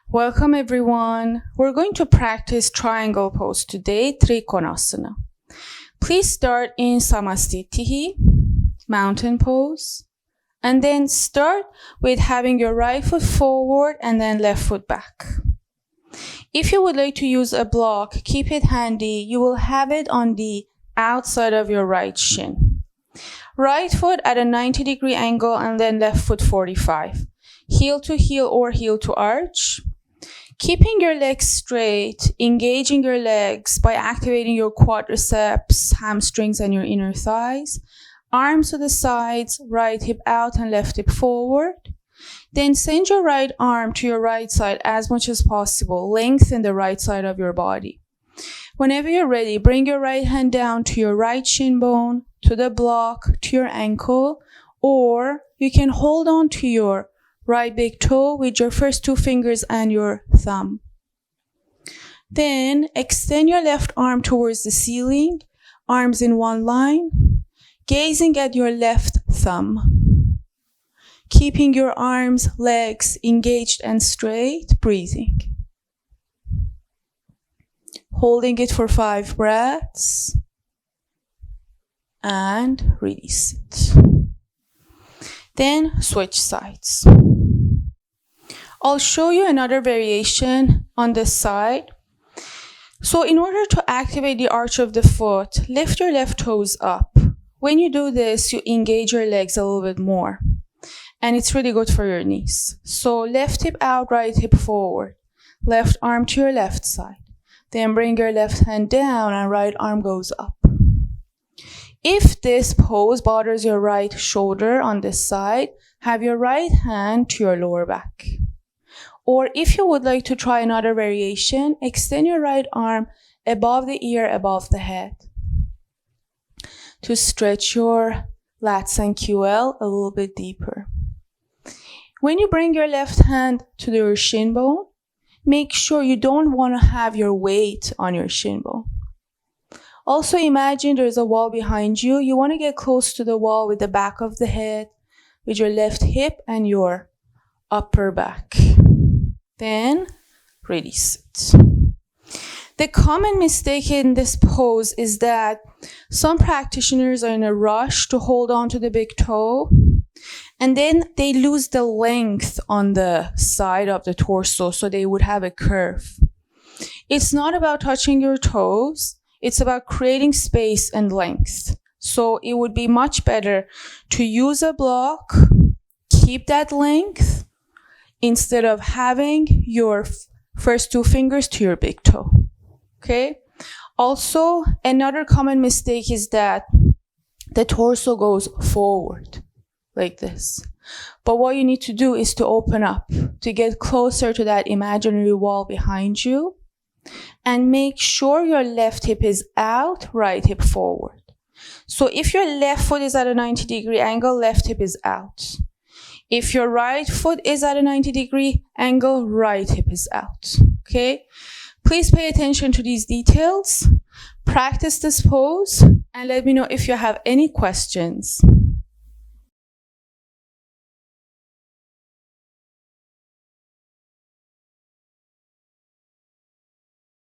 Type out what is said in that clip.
Welcome everyone. We're going to practice triangle pose today, Trikonasana. Please start in Samastitihi, mountain pose, and then start with having your right foot forward and then left foot back. If you would like to use a block, keep it handy. You will have it on the outside of your right shin. Right foot at a 90-degree angle and then left foot 45. Heel to heel or heel to arch. Keeping your legs straight, engaging your legs by activating your quadriceps, hamstrings, and your inner thighs. Arms to the sides, right hip out and left hip forward. Then send your right arm to your right side as much as possible. Lengthen the right side of your body. Whenever you're ready, bring your right hand down to your right shin bone, to the block, to your ankle, or you can hold on to your right big toe with your first two fingers and your thumb. Then extend your left arm towards the ceiling, arms in one line, gazing at your left thumb. Keeping your arms, legs engaged and straight, breathing. Holding it for 5 breaths and release it. Then switch sides. I'll show you another variation on this side. So in order to activate the arch of the foot, lift your left toes up. When you do this, you engage your legs a little bit more. And it's really good for your knees. So left hip out, right hip forward. Left arm to your left side. Then bring your left hand down and right arm goes up. If this pose bothers your right shoulder on this side, have your right hand to your lower back. Or if you would like to try another variation, extend your right arm above the ear, above the head. To stretch your lats and QL a little bit deeper. When you bring your left hand to your shin bone, make sure you don't want to have your weight on your shin bone. Also imagine there's a wall behind you. You want to get close to the wall with the back of the head, with your left hip and your upper back. Then release it. The common mistake in this pose is that some practitioners are in a rush to hold on to the big toe, and then they lose the length on the side of the torso, so they would have a curve. It's not about touching your toes. It's about creating space and length. So it would be much better to use a block, keep that length, instead of having your first two fingers to your big toe. Okay? Also, another common mistake is that the torso goes forward like this. But what you need to do is to open up, to get closer to that imaginary wall behind you. And make sure your left hip is out, right hip forward. So if your left foot is at a 90-degree angle, left hip is out. If your right foot is at a 90-degree angle, right hip is out. Okay? Please pay attention to these details. Practice this pose and let me know if you have any questions.